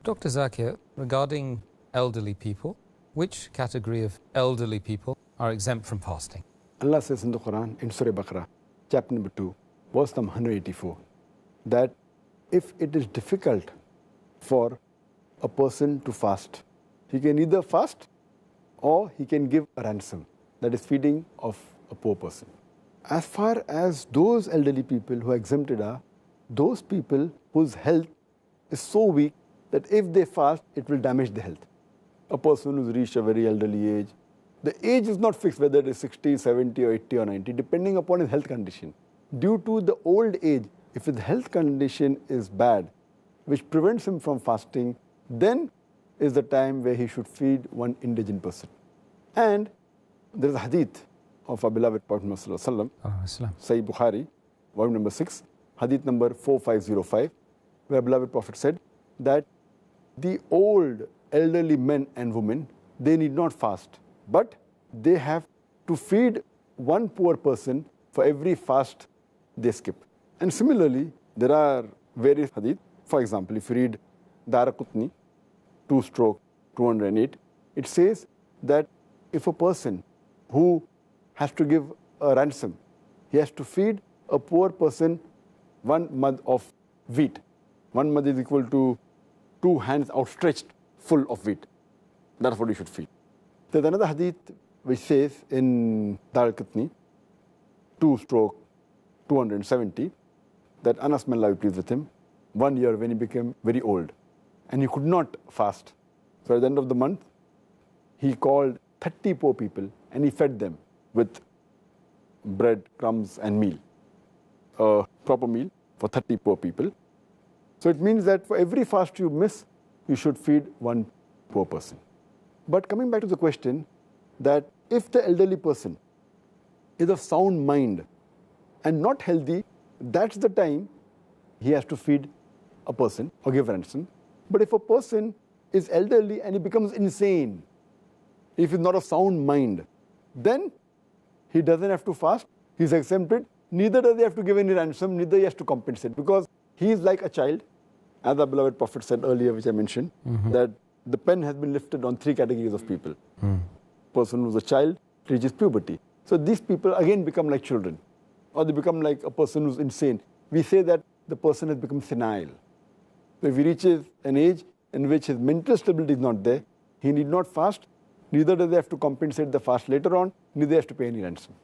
Dr. Zakir, regarding elderly people, which category of elderly people are exempt from fasting? Allah says in the Quran, in Surah Baqarah, chapter number 2, verse number 184, that if it is difficult for a person to fast, he can either fast or he can give a ransom, that is feeding of a poor person. As far as those elderly people who are exempted are, those people whose health is so weak that if they fast, it will damage the health. A person who's reached a very elderly age, the age is not fixed whether it is 60, 70 or 80 or 90, depending upon his health condition. Due to the old age, if his health condition is bad, which prevents him from fasting, then is the time where he should feed one indigent person. And there is a hadith of our beloved Prophet Muhammad Sallallahu Alaihi Wasallam, Sahih Bukhari, volume number 6, hadith number 4505, where beloved Prophet said that the old elderly men and women, they need not fast, but they have to feed one poor person for every fast they skip. And similarly, there are various hadith. For example, if you read Daraqutni 2/208, it says that if a person who has to give a ransom, he has to feed a poor person 1 mud of wheat. 1 mud is equal to 2 hands outstretched full of wheat. That's what you should feed. There's another hadith which says in Daraqutni 2/270 that Anas, may Allah be pleased with him, 1 year when he became very old and he could not fast. So at the end of the month, he called 30 poor people and he fed them with bread, crumbs and meal, a proper meal for 30 poor people. So it means that for every fast you miss, you should feed one poor person. But coming back to the question that if the elderly person is of sound mind and not healthy, that's the time he has to feed a person or give ransom. But if a person is elderly and he becomes insane, if he's not of sound mind, then he doesn't have to fast, he's exempted, neither does he have to give any ransom, neither he has to compensate, because he is like a child, as the beloved Prophet said earlier, which I mentioned, that the pen has been lifted on 3 categories of people. Person who's a child reaches puberty. So these people again become like children, or they become like a person who's insane. We say that the person has become senile. So if he reaches an age in which his mental stability is not there, he need not fast, neither does he have to compensate the fast later on, neither has to pay any ransom.